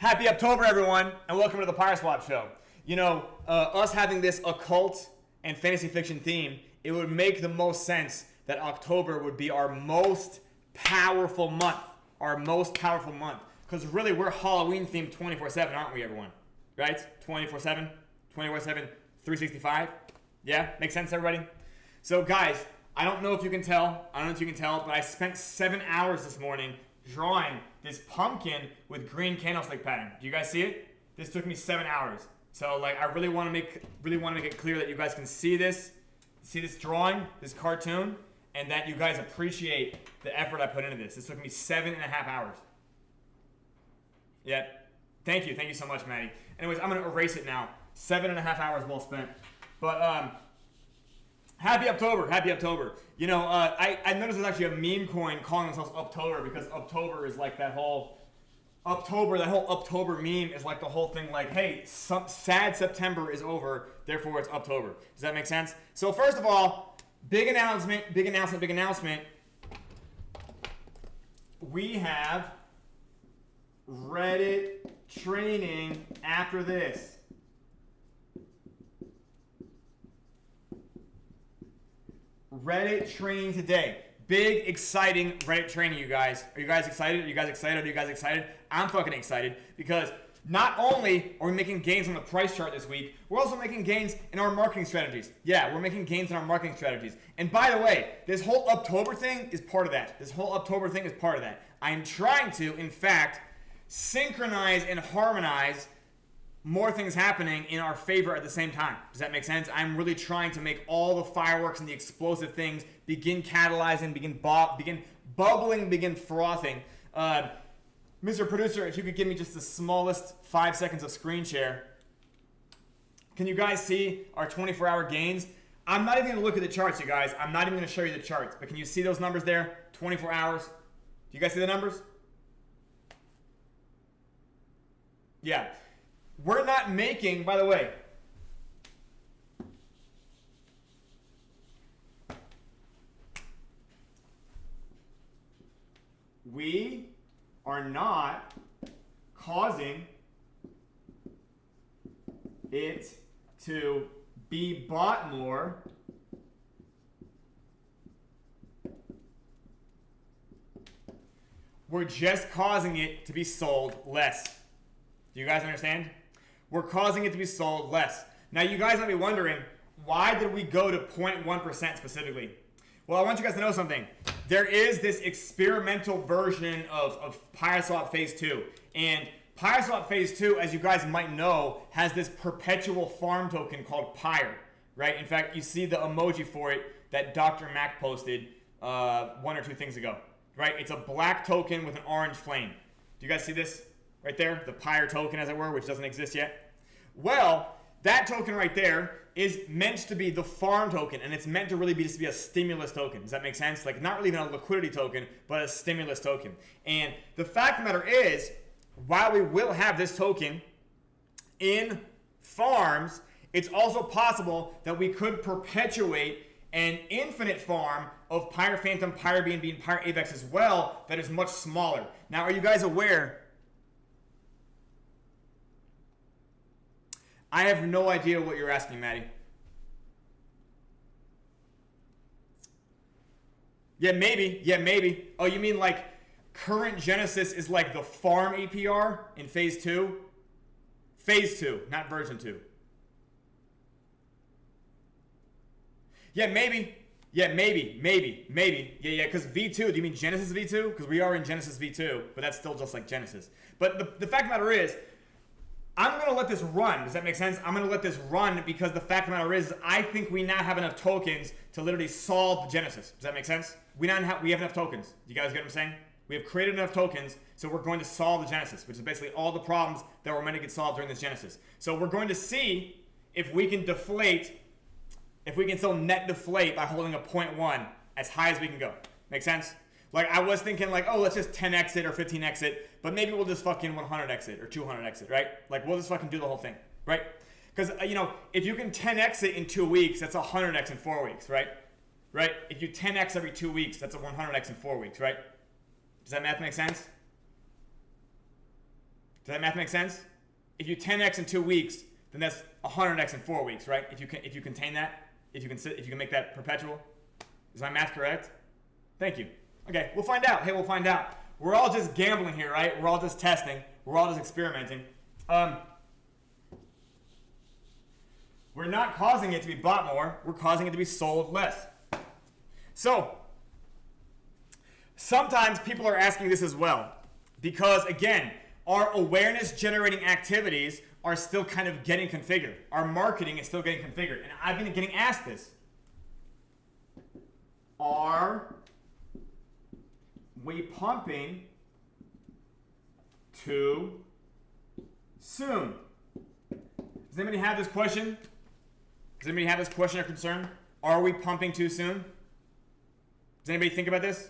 Happy October, everyone, and welcome to the PYRESWAP show. You know, us having this occult and fantasy fiction theme, it would make the most sense that October would be our most powerful month. Our most powerful month. Because really, we're Halloween themed 24/7, aren't we, everyone? Right? 24/7, 24/7, 365. Yeah? Makes sense, everybody? So, guys, I don't know if you can tell. But I spent 7 hours this morning drawing this pumpkin with green candlestick pattern. Do you guys see it? This took me 7 hours. So like I really want to make it clear that you guys can see this drawing, this cartoon, and that you guys appreciate the effort I put into this. This took me 7.5 hours. Yep. Thank you so much, Maddie. Anyways, I'm gonna erase it now. 7.5 hours well spent. But happy October. You know, I noticed there's actually a meme coin calling themselves Uptober because October is like that whole October meme is like the whole thing like, hey, sad September is over, therefore it's October. Does that make sense? So first of all, big announcement. We have Reddit training after this. Reddit training today. Big, exciting Reddit training, you guys. Are you guys excited? Are you guys excited? I'm fucking excited because not only are we making gains on the price chart this week, we're also making gains in our marketing strategies. Yeah, we're making gains in our marketing strategies. And by the way, this whole October thing is part of that. I am trying to, in fact, synchronize and harmonize more things happening in our favor at the same time. Does that make sense? I'm really trying to make all the fireworks and the explosive things begin catalyzing, begin bubbling, begin frothing. Mr. Producer, if you could give me just the smallest 5 seconds of screen share. Can you guys see our 24-hour gains? I'm not even going to look at the charts, you guys. I'm not even going to show you the charts. But can you see those numbers there? 24 hours. Do you guys see the numbers? Yeah. We're not making, by the way, we are not causing it to be bought more. We're just causing it to be sold less. Do you guys understand? We're causing it to be sold less. Now, you guys might be wondering, why did we go to 0.1% specifically? Well, I want you guys to know something. There is this experimental version of PYRESWAP Phase 2. And PYRESWAP Phase 2, as you guys might know, has this perpetual farm token called PYRE, right? In fact, you see the emoji for it that Dr. Mac posted 1 or 2 things ago, right? It's a black token with an orange flame. Do you guys see this? Right there, the PYRE token, as it were, which doesn't exist yet. Well, that token right there is meant to be the farm token, and it's meant to really be just be a stimulus token. Does that make sense? Like, not really even a liquidity token, but a stimulus token. And the fact of the matter is, while we will have this token in farms, it's also possible that we could perpetuate an infinite farm of PYRE Phantom, PYRE BNB, and PYRE AVEX as well that is much smaller. Now, are you guys aware? I have no idea what you're asking, Maddie. Yeah, maybe. Oh, you mean like current Genesis is like the farm APR in Phase 2? Phase 2, not version 2. Yeah, maybe. Yeah, because V2, do you mean Genesis V2? Because we are in Genesis V2, but that's still just like Genesis. But the fact of the matter is, I'm going to let this run. Does that make sense? I'm going to let this run because the fact of the matter is I think we now have enough tokens to literally solve the Genesis. Does that make sense? We have enough tokens. Do you guys get what I'm saying? We have created enough tokens, so we're going to solve the Genesis, which is basically all the problems that were meant to get solved during this Genesis. So we're going to see if we can deflate, if we can still net deflate by holding a 0.1 as high as we can go. Make sense? Like, I was thinking, like, oh, let's just 10 exit or 15 exit, but maybe we'll just fucking 100 exit or 200 exit, right? Like, we'll just fucking do the whole thing, right? Because, you know, if you can 10 exit in 2 weeks, that's 100x in 4 weeks, right? Right? If you 10x every 2 weeks, that's a 100x in 4 weeks, right? Does that math make sense? Does that math make sense? If you 10x in 2 weeks, then that's 100x in 4 weeks, right? If you contain that, if you can make that perpetual. Is my math correct? Thank you. Okay, we'll find out. Hey, we'll find out. We're all just gambling here, right? We're all just testing. We're all just experimenting. We're not causing it to be bought more. We're causing it to be sold less. So, sometimes people are asking this as well. Because, again, our awareness generating activities are still kind of getting configured. Our marketing is still getting configured. And I've been getting asked this. Are we pumping too soon? Does anybody have this question? Does anybody have this question or concern? Are we pumping too soon? Does anybody think about this?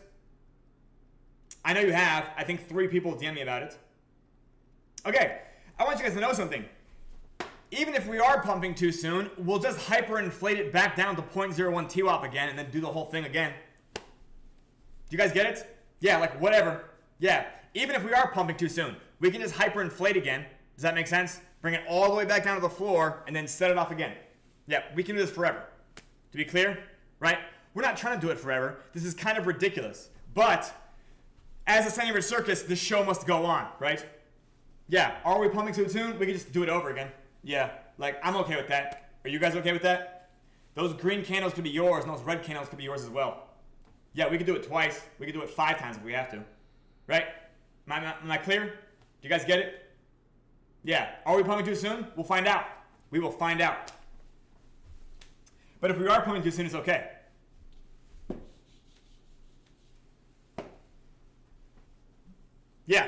I know you have. I think 3 people DM me about it. Okay, I want you guys to know something. Even if we are pumping too soon, we'll just hyperinflate it back down to 0.01 TWAP again and then do the whole thing again. Do you guys get it? Yeah, like whatever. Yeah, even if we are pumping too soon, we can just hyperinflate again. Does that make sense? Bring it all the way back down to the floor and then set it off again. Yeah, we can do this forever. To be clear, right? We're not trying to do it forever. This is kind of ridiculous. But as a Sunny Circus, the show must go on, right? Yeah, are we pumping too soon? We can just do it over again. Yeah, like I'm okay with that. Are you guys okay with that? Those green candles could be yours and those red candles could be yours as well. Yeah, we could do it twice. We could do it 5 times if we have to. Right? Am I clear? Do you guys get it? Yeah. Are we pumping too soon? We'll find out. We will find out. But if we are pumping too soon, it's okay. Yeah.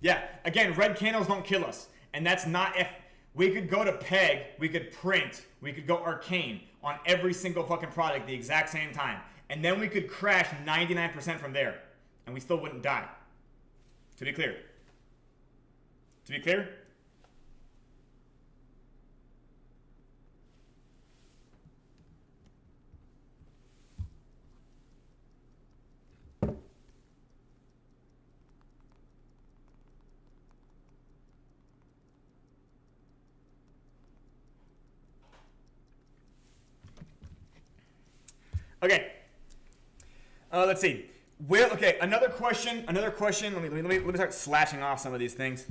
Yeah. Again, red candles don't kill us. And that's not if we could go to PEG, we could print, we could go arcane on every single fucking product the exact same time. And then we could crash 99% from there. And we still wouldn't die. To be clear. To be clear? Okay. Let's see. Okay, another question. Let me start slashing off some of these things.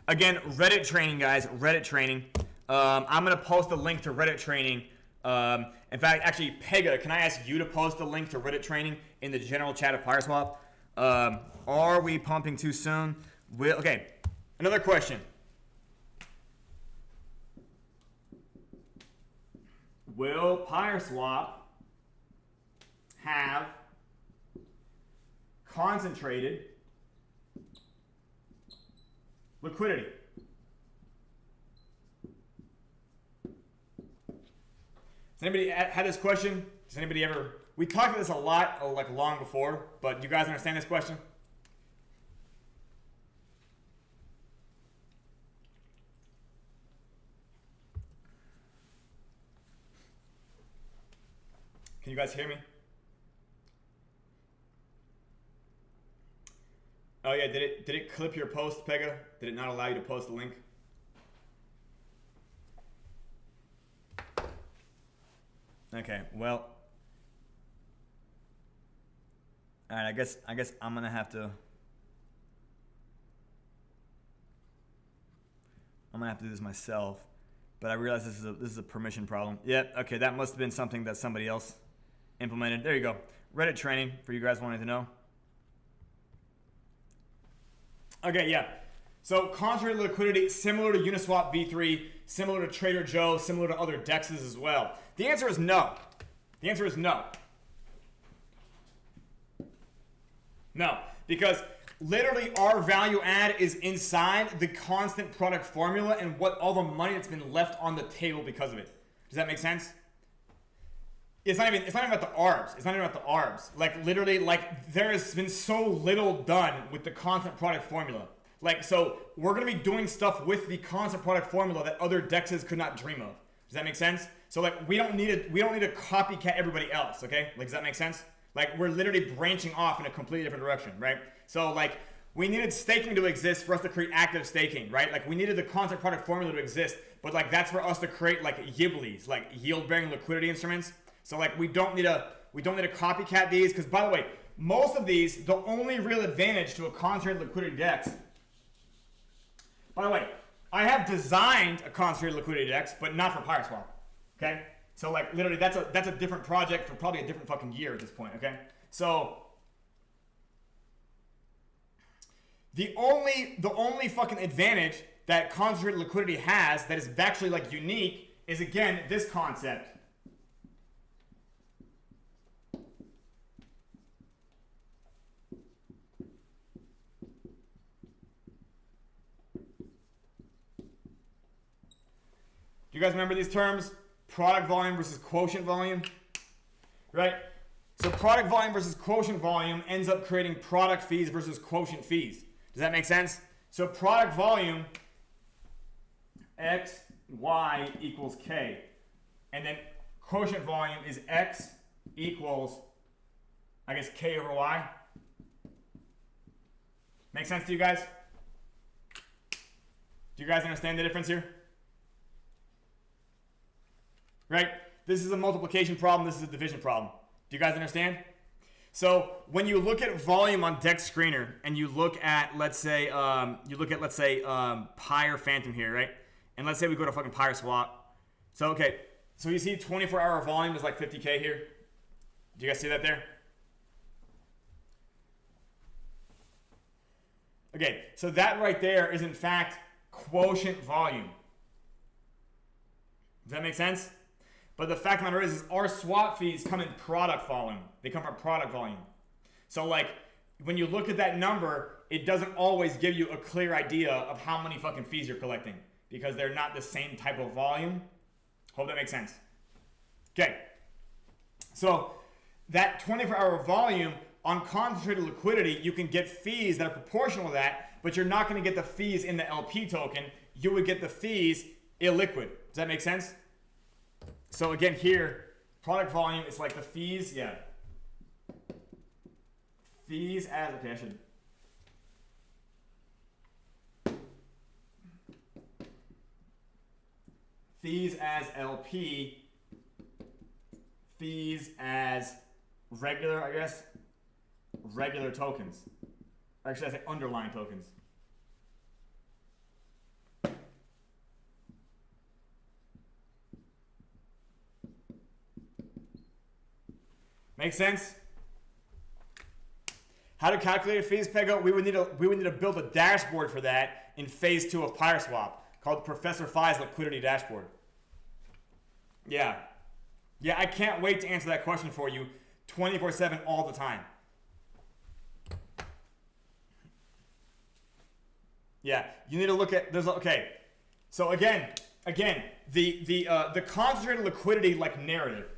Again, Reddit training, guys. Reddit training. I'm going to post a link to Reddit training. In fact, actually, Pega, can I ask you to post a link to Reddit training in the general chat of PYRESWAP? Are we pumping too soon? Okay, another question. Will PYRESWAP have concentrated liquidity? Has anybody had this question? Has anybody ever? We talked about this a lot, like long before, but you guys understand this question? Can you guys hear me? Oh yeah, did it clip your post, Pega? Did it not allow you to post the link? Okay, well. Alright, I guess I'm gonna have to do this myself. But I realize this is a permission problem. Yep, okay, that must have been something that somebody else implemented. There you go. Reddit training for you guys wanting to know. Okay, yeah. So concentrated liquidity, similar to Uniswap v3, similar to Trader Joe, similar to other DEXs as well. The answer is no. The answer is no. No, because literally our value add is inside the constant product formula and what all the money that's been left on the table because of it. Does that make sense? It's not even about the ARBs. It's not even about the ARBs. Like literally, like there has been so little done with the constant product formula. Like, so we're gonna be doing stuff with the constant product formula that other DEXs could not dream of. Does that make sense? So like we don't need to copycat everybody else, okay? Like, does that make sense? Like we're literally branching off in a completely different direction, right? So like we needed staking to exist for us to create active staking, right? Like we needed the constant product formula to exist, but like that's for us to create like YIBLIs, like yield-bearing liquidity instruments. So like we don't need to copycat these, because by the way, most of these, the only real advantage to a concentrated liquidity DEX. By the way, I have designed a concentrated liquidity DEX, but not for PYRESWAP. Okay, so like literally that's a different project for probably a different fucking year at this point. Okay, so the only fucking advantage that concentrated liquidity has that is actually like unique is again this concept. Do you guys remember these terms? Product volume versus quotient volume, right? So product volume versus quotient volume ends up creating product fees versus quotient fees. Does that make sense? So product volume, X, Y equals K. And then quotient volume is X equals, I guess, K over Y. Make sense to you guys? Do you guys understand the difference here? Right? This is a multiplication problem. This is a division problem. Do you guys understand? So when you look at volume on DEX Screener and you look at, let's say, Pyre Phantom here, right? And let's say we go to fucking PYRESWAP. So, okay. So you see 24-hour volume is like 50K here. Do you guys see that there? Okay. So that right there is in fact quotient volume. Does that make sense? But the fact of the matter is our swap fees come in product volume. They come from product volume. So like when you look at that number, it doesn't always give you a clear idea of how many fucking fees you're collecting because they're not the same type of volume. Hope that makes sense. Okay. So that 24-hour volume on concentrated liquidity, you can get fees that are proportional to that, but you're not going to get the fees in the LP token. You would get the fees illiquid. Does that make sense? So again, here, product volume is like the fees, yeah. Fees as, okay, I should. Fees as LP, fees as regular, I guess, regular tokens. Actually, I say underlying tokens. Make sense? How to calculate fees, Pego? We would need to build a dashboard for that in phase 2 of PYRESWAP called Professor Phi's Liquidity Dashboard. Yeah. Yeah, I can't wait to answer that question for you 24/7 all the time. Yeah, you need to look at okay. So again, the concentrated liquidity like narrative.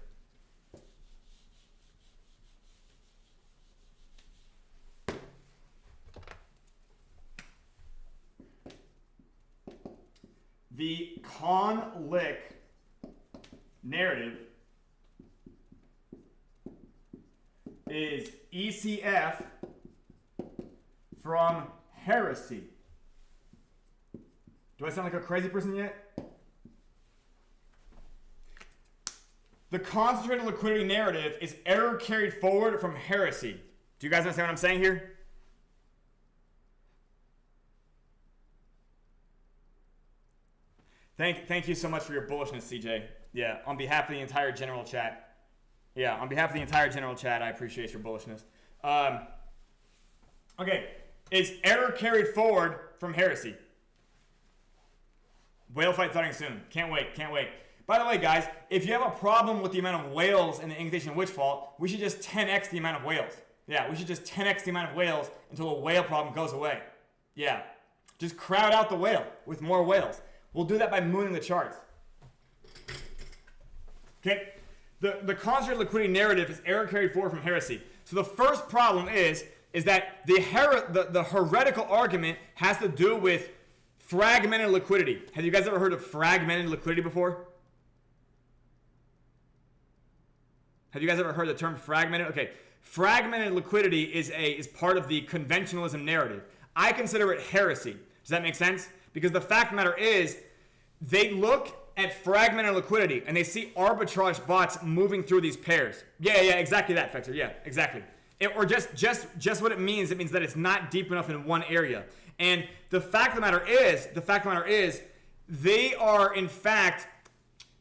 The conlic narrative is ECF from heresy. Do I sound like a crazy person yet? The concentrated liquidity narrative is error carried forward from heresy. Do you guys understand what I'm saying here? Thank you so much for your bullishness, CJ. Yeah, on behalf of the entire general chat. Yeah, on behalf of the entire general chat, I appreciate your bullishness. Okay, it's error carried forward from heresy. Whale fight starting soon. Can't wait, can't wait. By the way, guys, if you have a problem with the amount of whales in the Incantation Witch Vault, we should just 10x the amount of whales. Yeah, we should just 10x the amount of whales until the whale problem goes away. Yeah, just crowd out the whale with more whales. We'll do that by mooning the charts. Okay, the concentrated liquidity narrative is error carried forward from heresy. So the first problem is that the heretical argument has to do with fragmented liquidity. Have you guys ever heard of fragmented liquidity before? Have you guys ever heard the term fragmented? Okay, fragmented liquidity is part of the conventionalism narrative. I consider it heresy. Does that make sense? Because the fact of the matter is, they look at fragmented liquidity and they see arbitrage bots moving through these pairs. Yeah, exactly that, Fexer. Yeah, exactly. Or just what it means that it's not deep enough in one area. And the fact of the matter is, they are in fact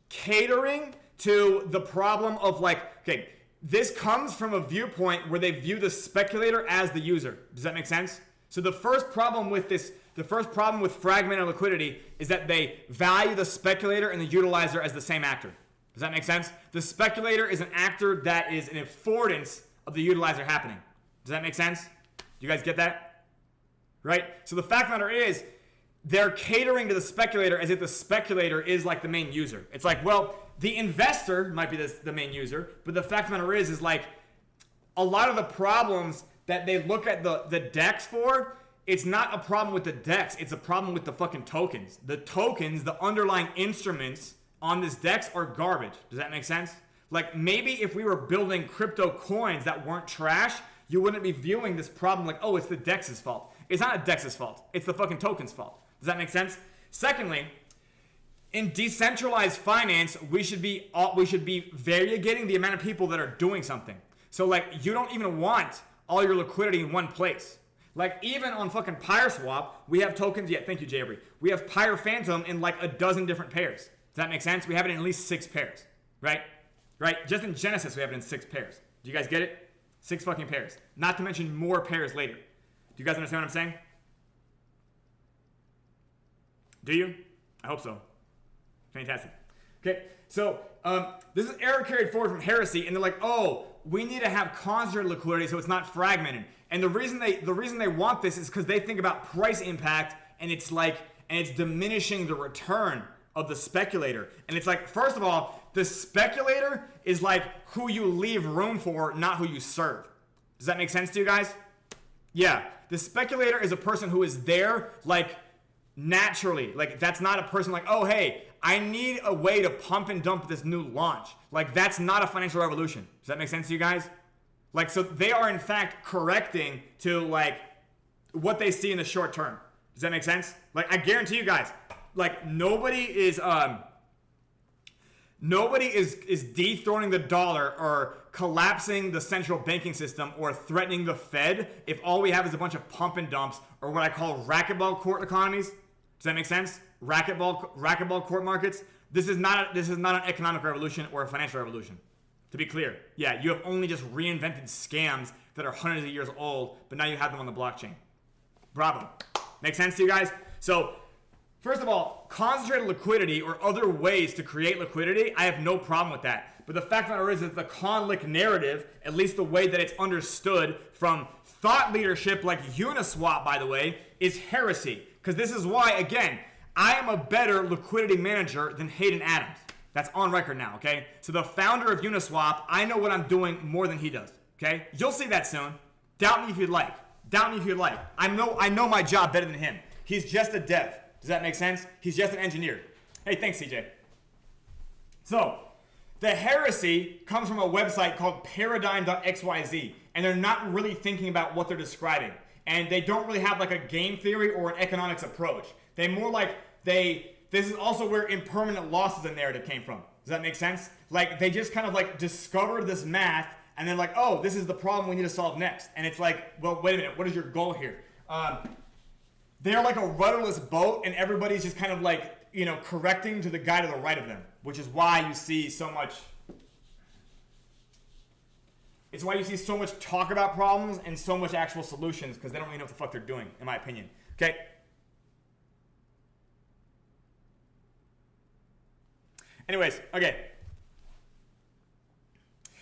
catering to the problem of like, okay, this comes from a viewpoint where they view the speculator as the user. Does that make sense? So the first problem with fragmented liquidity is that they value the speculator and the utilizer as the same actor. Does that make sense? The speculator is an actor that is an affordance of the utilizer happening. Does that make sense? Do you guys get that? Right? So the fact of the matter is, they're catering to the speculator as if the speculator is like the main user. It's like, well, the investor might be the main user, but the fact of the matter is like a lot of the problems that they look at the DEX for, it's not a problem with the DEX, it's a problem with the fucking tokens. The tokens, the underlying instruments on this DEX are garbage. Does that make sense? Like maybe if we were building crypto coins that weren't trash, you wouldn't be viewing this problem like, oh, it's the DEX's fault. It's not a DEX's fault. It's the fucking token's fault. Does that make sense? Secondly, in decentralized finance, we should be variegating the amount of people that are doing something. So like, you don't even want all your liquidity in one place. Like even on fucking PYRESWAP, we have tokens. Yeah, thank you, Jay Avery. We have Pyre Phantom in like a dozen different pairs. Does that make sense? We have it in at least 6 pairs, right? Right? Just in Genesis, we have it in 6 pairs. Do you guys get it? 6 fucking pairs. Not to mention more pairs later. Do you guys understand what I'm saying? Do you? I hope so. Fantastic. Okay, so this is error carried forward from heresy, and they're like, oh, we need to have concentrated liquidity so it's not fragmented. And the reason they want this is because they think about price impact, and it's diminishing the return of the speculator. And it's like, first of all, the speculator is like who you leave room for, not who you serve. Does that make sense to you guys? Yeah, the speculator is a person who is there like naturally. Like that's not a person like, oh hey, I need a way to pump and dump this new launch. Like that's not a financial revolution. Does that make sense to you guys? Like, so they are in fact correcting to like what they see in the short term. Does that make sense? Like I guarantee you guys, like nobody is dethroning the dollar or collapsing the central banking system or threatening the Fed if all we have is a bunch of pump and dumps or what I call racquetball court economies. Does that make sense? Racquetball court markets. This is not an economic revolution or a financial revolution. To be clear, yeah, you have only just reinvented scams that are hundreds of years old, but now you have them on the blockchain. Bravo. Make sense to you guys? So, first of all, concentrated liquidity or other ways to create liquidity, I have no problem with that. But the fact of the matter is that the Conlick narrative, at least the way that it's understood from thought leadership like Uniswap, by the way, is heresy. Because this is why, again, I am a better liquidity manager than Hayden Adams. That's on record now, okay? So the founder of Uniswap, I know what I'm doing more than he does, okay? You'll see that soon. Doubt me if you'd like. Doubt me if you'd like. I know my job better than him. He's just a dev. Does that make sense? He's just an engineer. Hey, thanks, CJ. So, the heresy comes from a website called paradigm.xyz, and they're not really thinking about what they're describing. And they don't really have like a game theory or an economics approach. They more like this is also where impermanent losses in narrative came from. Does that make sense? Like they just kind of like discovered this math and then like, oh, this is the problem we need to solve next. And it's like, well, wait a minute, what is your goal here? They're like a rudderless boat and everybody's just kind of like, you know, correcting to the guy to the right of them, which is why you see so much. It's why you see so much talk about problems and so much actual solutions because they don't really know what the fuck they're doing, in my opinion. Okay. Anyways, okay.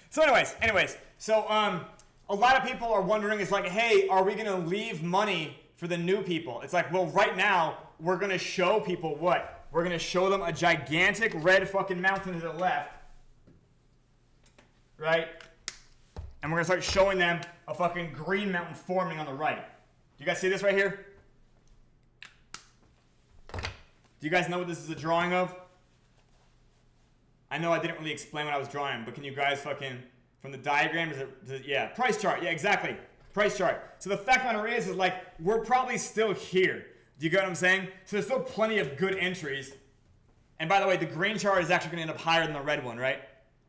So a lot of people are wondering, it's like, hey, are we going to leave money for the new people? It's like, well, right now, we're going to show people what? We're going to show them a gigantic red fucking mountain to the left, right? And we're going to start showing them a fucking green mountain forming on the right. Do you guys see this right here? Do you guys know what this is a drawing of? I know I didn't really explain what I was drawing, but can you guys fucking From the diagram, yeah, price chart. Yeah, exactly. Price chart. So the fact of the matter is like, we're probably still here. Do you get what I'm saying? So there's still plenty of good entries. And by the way, the green chart is actually going to end up higher than the red one, right?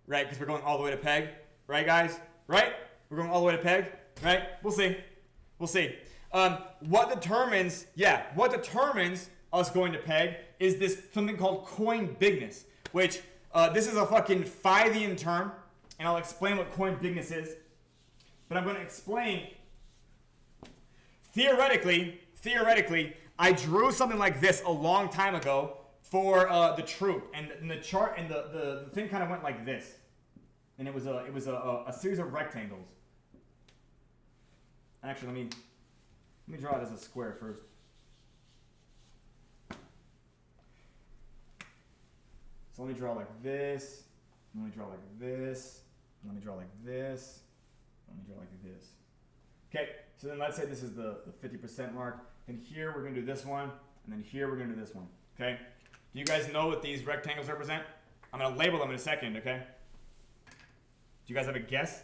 Right, because we're going all the way to peg. Right, guys? Right? We're going all the way to peg. Right? We'll see. We'll see. What determines us going to peg is this something called coin bigness, which this is a fucking Fythian term, and I'll explain what coin bigness is. But I'm going to explain, theoretically, I drew something like this a long time ago for the troop, and the chart and the thing kind of went like this, and it was a series of rectangles. Actually, let me draw it as a square first. So let me draw like this. Let me draw like this. Let me draw like this. Let me draw like this. Okay, so then let's say this is the 50% mark. Then here we're going to do this one, and then here we're going to do this one. Okay? Do you guys know what these rectangles represent? I'm going to label them in a second, okay? Do you guys have a guess?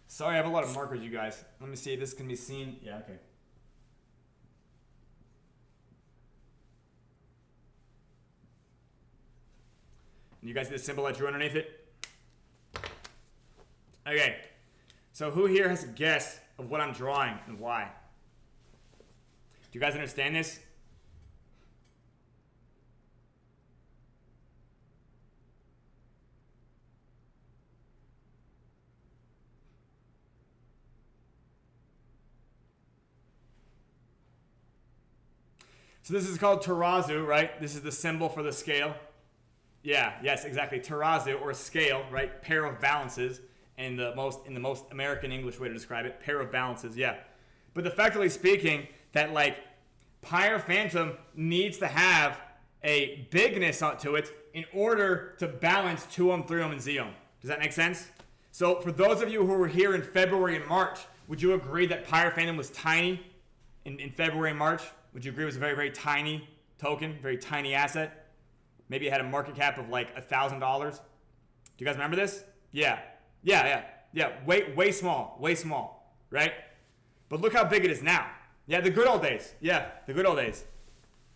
Sorry, I have a lot of markers, you guys. Let me see if this can be seen. Yeah, okay. And you guys see the symbol I drew underneath it? Okay. So who here has a guess of what I'm drawing and why? Do you guys understand this? So this is called terazu, right? This is the symbol for the scale. Yeah, yes, exactly. Terazu, or scale, right? Pair of balances, in the most American English way to describe it. Pair of balances, yeah. But effectively speaking, that like Pyre Phantom needs to have a bigness to it in order to balance 2-ohm, 3-ohm, and Z-ohm. Does that make sense? So for those of you who were here in February and March, would you agree that Pyre Phantom was tiny in February and March? Would you agree it was a very, very tiny token, very tiny asset? Maybe it had a market cap of like $1,000. Do you guys remember this? Yeah. Way small, right? But look how big it is now. Yeah, the good old days. Yeah, the good old days.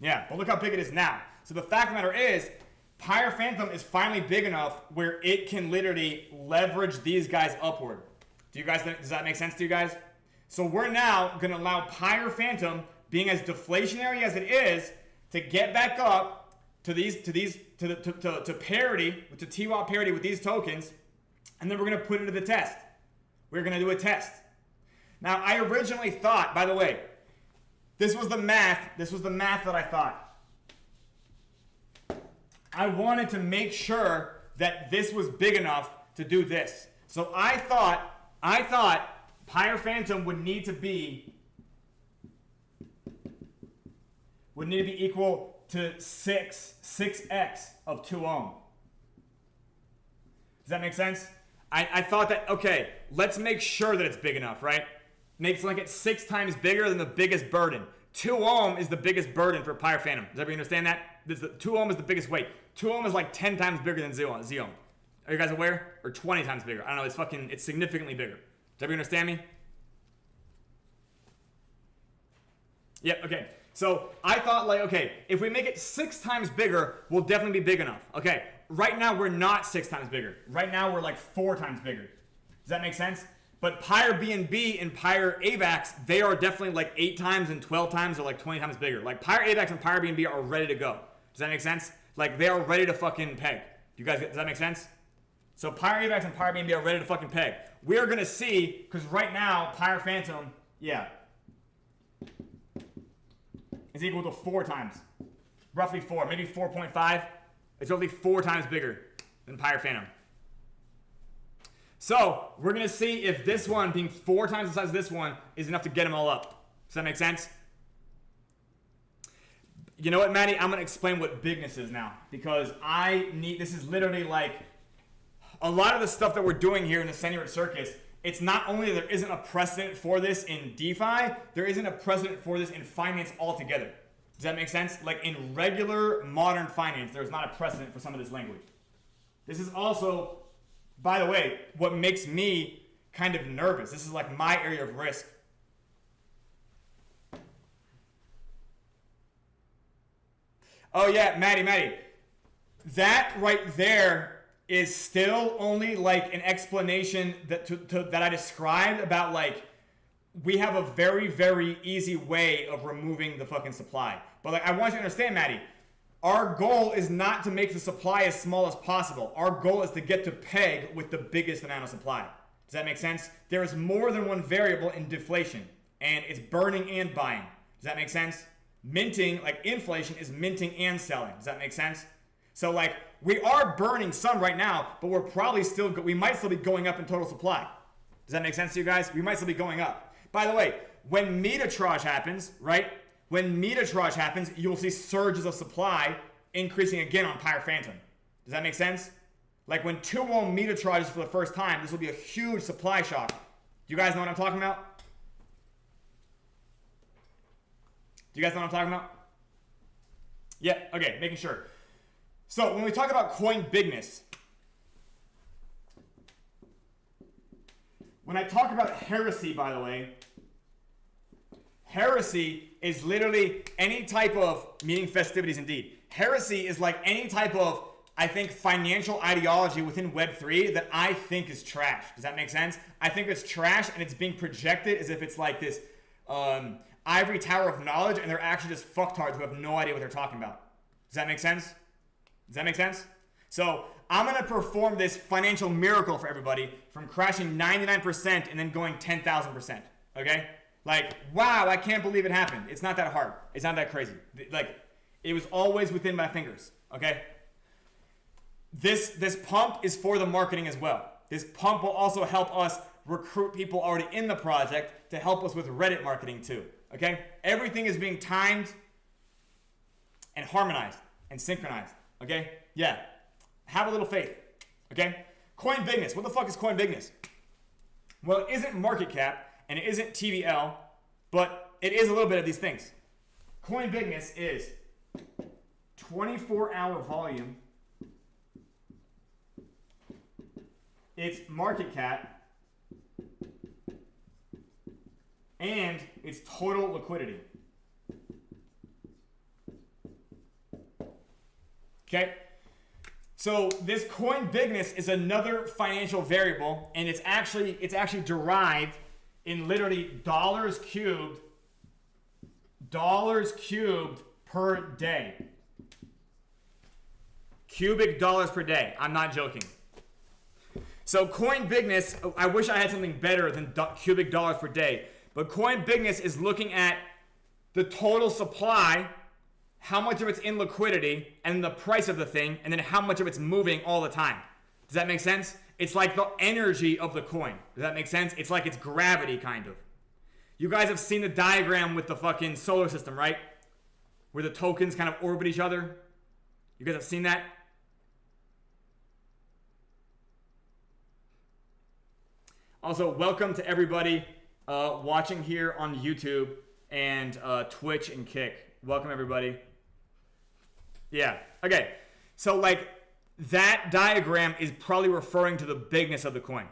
Yeah, but look how big it is now. So the fact of the matter is, Pyre Phantom is finally big enough where it can literally leverage these guys upward. Does that make sense to you guys? So we're now going to allow Pyre Phantom, being as deflationary as it is, to get back up to parity, to TWAP parity with these tokens, and then we're going to put it to the test. We're going to do a test. Now, I originally thought, by the way, this was the math that I thought. I wanted to make sure that this was big enough to do this. So I thought Pyre Phantom would need to be equal to 6x of 2-ohm. Does that make sense? I thought that, okay, let's make sure that it's big enough, right? Makes like it 6 times bigger than the biggest burden. 2-ohm is the biggest burden for Pyre Phantom. Does everybody understand that? 2-ohm is the biggest weight. 2-ohm is like 10 times bigger than Z-ohm. Are you guys aware? Or 20 times bigger. I don't know, it's significantly bigger. Does everybody understand me? Yep, okay. So I thought like, okay, if we make it 6 times bigger, we'll definitely be big enough. Okay, right now we're not 6 times bigger. Right now we're like 4 times bigger. Does that make sense? But Pyre BNB and Pyre AVAX, they are definitely like 8 times and 12 times or like 20 times bigger. Like Pyre AVAX and Pyre BNB are ready to go. Does Does that make sense? Like, they are ready to fucking peg. Does that make sense? So PYREVX and PYREBNB are ready to fucking peg. We are going to see, because right now, PYREPHANTOM, yeah, is equal to 4 times. Roughly 4, maybe 4.5. It's roughly 4 times bigger than PYREPHANTOM. So we're going to see if this one, being 4 times the size of this one, is enough to get them all up. Does that make sense? You know what, Maddie? I'm going to explain what bigness is now. Because this is literally like, a lot of the stuff that we're doing here in the Senior Circus, it's not only that there isn't a precedent for this in DeFi, there isn't a precedent for this in finance altogether. Does that make sense? Like in regular modern finance, there's not a precedent for some of this language. This is also, by the way, what makes me kind of nervous. This is like my area of risk. Oh yeah, Maddie. That right there is still only like an explanation that I described about like, we have a very, very easy way of removing the fucking supply. But like, I want you to understand, Maddie, our goal is not to make the supply as small as possible. Our goal is to get to peg with the biggest amount of supply. Does that make sense? There is more than one variable in deflation, and it's burning and buying. Does that make sense? Minting, like inflation, is minting and selling. Does that make sense? So like, we are burning some right now, but we might still be going up in total supply. Does that make sense to you guys? We might still be going up. By the way, when meterage happens, right? When meterage happens, you'll see surges of supply increasing again on PYREPHANTOM. Does that make sense? Like when 2 ohm meterage for the first time, this will be a huge supply shock. Do you guys know what I'm talking about? Do you guys know what I'm talking about? Yeah, okay, making sure. So when we talk about coin bigness, when I talk about heresy, by the way, heresy is literally any type of, meaning festivities indeed. Heresy is like any type of, I think, financial ideology within Web3 that I think is trash. Does that make sense? I think it's trash and it's being projected as if it's like this ivory tower of knowledge and they're actually just fucktards who have no idea what they're talking about. Does that make sense? Does that make sense? So I'm going to perform this financial miracle for everybody from crashing 99% and then going 10,000%. Okay? Like, wow, I can't believe it happened. It's not that hard. It's not that crazy. Like, it was always within my fingers. Okay? This pump is for the marketing as well. This pump will also help us recruit people already in the project to help us with Reddit marketing too. Okay? Everything is being timed and harmonized and synchronized. Okay? Yeah. Have a little faith. Okay? Coin bigness. What the fuck is coin bigness? Well, it isn't market cap and it isn't TVL, but it is a little bit of these things. Coin bigness is 24-hour volume. It's market cap. And it's total liquidity. Okay? So this coin bigness is another financial variable, and it's actually derived in literally dollars cubed per day. Cubic dollars per day. I'm not joking. So coin bigness, I wish I had something better than cubic dollars per day, but coin bigness is looking at the total supply, how much of it's in liquidity, and the price of the thing, and then how much of it's moving all the time. Does that make sense? It's like the energy of the coin. Does that make sense? It's like it's gravity, kind of. You guys have seen the diagram with the fucking solar system, right? Where the tokens kind of orbit each other. You guys have seen that? Also, welcome to everybody watching here on YouTube and Twitch and Kick. Welcome, everybody. Yeah. Okay. So, like, that diagram is probably referring to the bigness of the coin.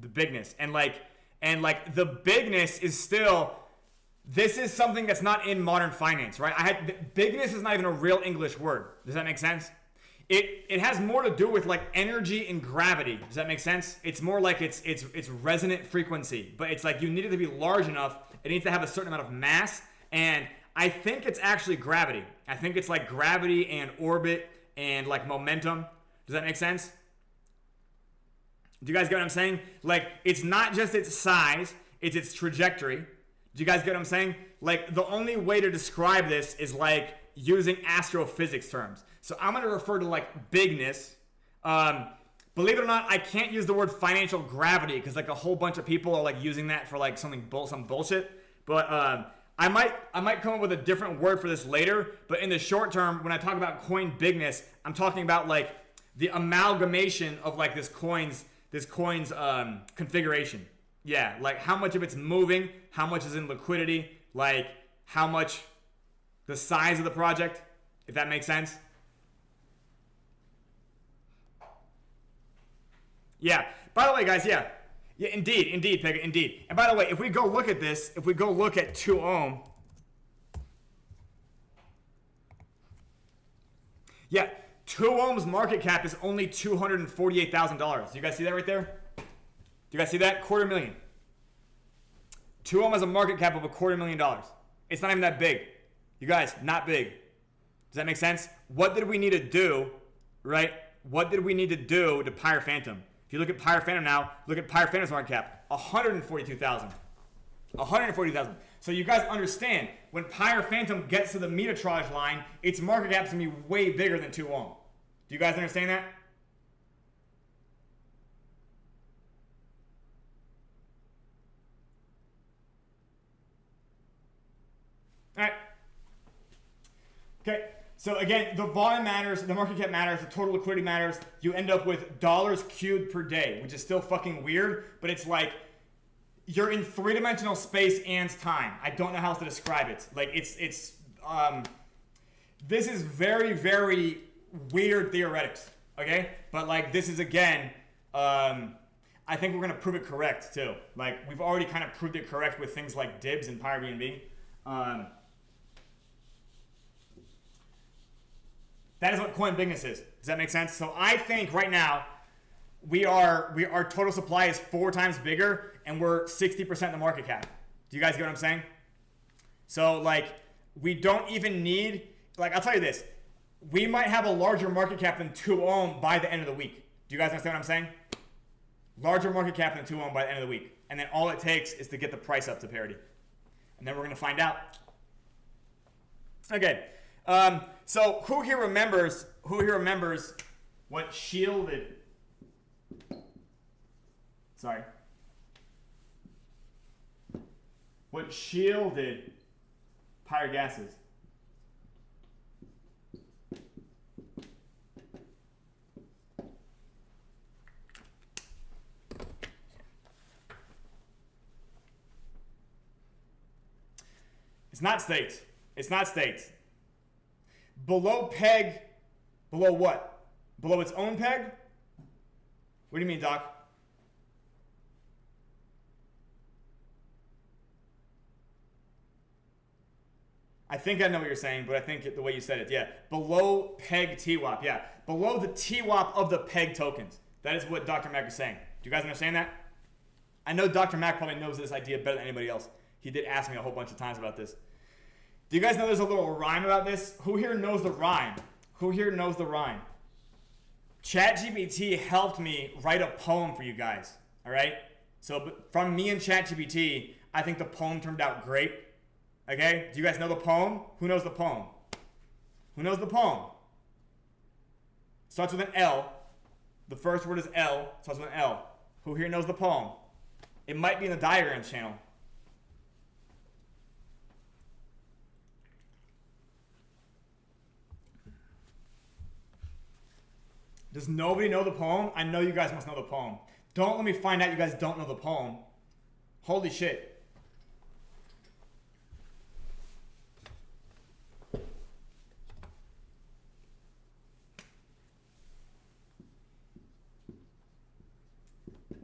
The bigness. And the bigness is still, this is something that's not in modern finance, right? Bigness is not even a real English word. Does that make sense? It has more to do with like energy and gravity. Does that make sense? It's more like it's resonant frequency, but it's like you need it to be large enough. It needs to have a certain amount of mass. And I think it's actually gravity. I think it's like gravity and orbit and like momentum. Does that make sense? Do you guys get what I'm saying? Like, it's not just its size, it's its trajectory. Do you guys get what I'm saying? Like, the only way to describe this is like using astrophysics terms. So I'm going to refer to like bigness. Believe it or not, I can't use the word financial gravity because like a whole bunch of people are like using that for like some bullshit. But I might come up with a different word for this later. But in the short term, when I talk about coin bigness, I'm talking about like the amalgamation of like this coin's configuration. Yeah, like how much of it's moving, how much is in liquidity, like how much the size of the project, if that makes sense. Yeah. By the way, guys, yeah, indeed, Pega, indeed. And by the way, if we go look at this, if we go look at 2 ohm, yeah, 2 ohms market cap is only $248,000. You guys see that right there? Do you guys see that? $250,000. 2 ohm has a market cap of $250,000. It's not even that big. You guys, not big. Does that make sense? What did we need to do, right? What did we need to do to Pyre Phantom? If you look at Pyre Phantom now, look at Pyre Phantom's market cap, $142,000. $140,000. So you guys understand, when Pyre Phantom gets to the meterage line, its market cap is going to be way bigger than 2 ohm. Do you guys understand that? All right. Okay. So again, the volume matters, the market cap matters, the total liquidity matters. You end up with dollars cubed per day, which is still fucking weird, but it's like you're in 3-dimensional space and time. I don't know how else to describe it. Like this is very, very weird theoretics, okay? But like this is again, I think we're gonna prove it correct too. Like we've already kind of proved it correct with things like Dibs and PyreBNB. That is what coin bigness is. Does that make sense? So I think right now our total supply is 4 times bigger and we're 60% the market cap. Do you guys get what I'm saying? So like we don't even need, like I'll tell you this, we might have a larger market cap than 2 ohm by the end of the week. Do you guys understand what I'm saying? Larger market cap than 2 ohm by the end of the week. And then all it takes is to get the price up to parity. And then we're going to find out. Okay. So who here remembers what shielded, what shielded Pyre gases? It's not states. It's not states. Below peg, below what? Below its own peg? What do you mean, Doc? I think I know what you're saying, but I think the way you said it, yeah. Below peg TWAP, yeah. Below the TWAP of the peg tokens. That is what Dr. Mack is saying. Do you guys understand that? I know Dr. Mack probably knows this idea better than anybody else. He did ask me a whole bunch of times about this. Do you guys know there's a little rhyme about this? Who here knows the rhyme? Who here knows the rhyme? ChatGPT helped me write a poem for you guys, all right? So from me and ChatGPT, I think the poem turned out great, okay? Do you guys know the poem? Who knows the poem? Who knows the poem? Starts with an L. The first word is L, starts with an L. Who here knows the poem? It might be in the diagrams channel. Does nobody know the poem? I know you guys must know the poem. Don't let me find out you guys don't know the poem. Holy shit.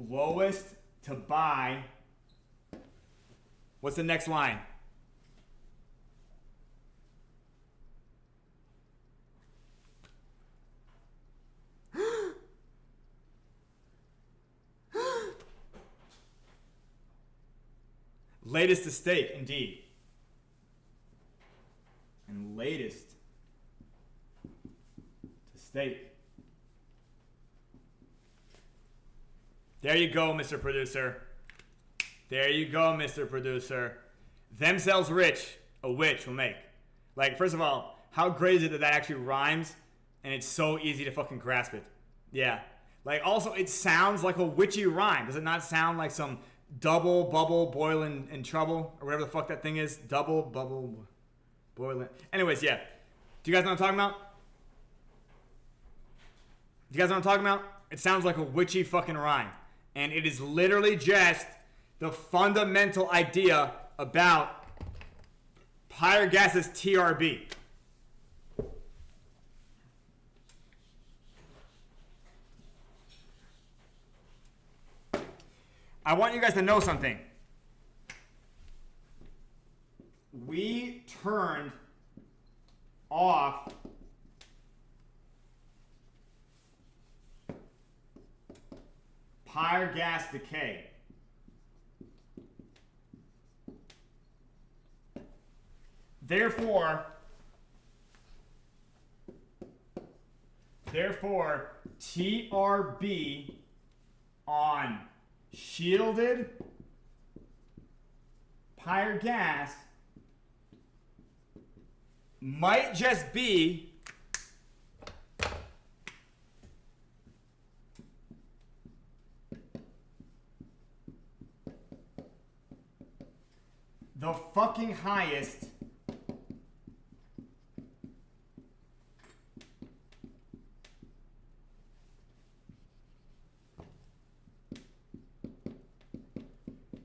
Lowest to buy. What's the next line? Latest to stake, indeed. latest to stake. There you go, Mr. Producer. There you go, Mr. Producer. Themselves rich, a witch will make. Like, first of all, how great is it that that actually rhymes and it's so easy to fucking grasp it? Yeah. Like, also, it sounds like a witchy rhyme. Does it not sound like some double bubble boiling in trouble or whatever the fuck that thing is? Double bubble boiling. Anyways, yeah. Do you guys know what I'm talking about? Do you guys know what I'm talking about? It sounds like a witchy fucking rhyme. And it is literally just the fundamental idea about PYREGAS's TRB. I want you guys to know something. We turned off PYREGAS decay. Therefore, TRB on shielded PYREGAS might just be the fucking highest